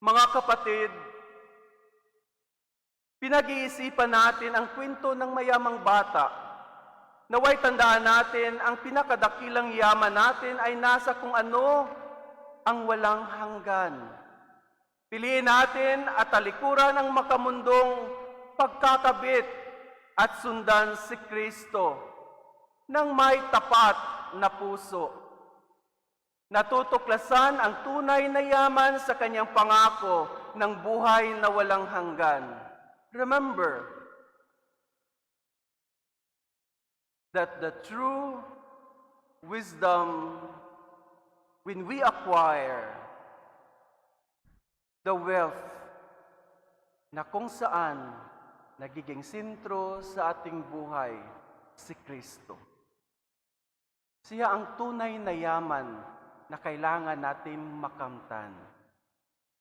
Mga kapatid, pinag-iisipan natin ang kwento ng mayamang bata. Naway tandaan natin, ang pinakadakilang yaman natin ay nasa kung ano ang walang hanggan. Piliin natin at talikuran ang makamundong pagkakabit at sundan si Kristo ng may tapat na puso. Natutuklasan ang tunay na yaman sa kanyang pangako ng buhay na walang hanggan. Remember that the true wisdom, when we acquire the wealth na kung saan nagiging sentro sa ating buhay si Kristo. Siya ang tunay na yaman na kailangan natin makamtan.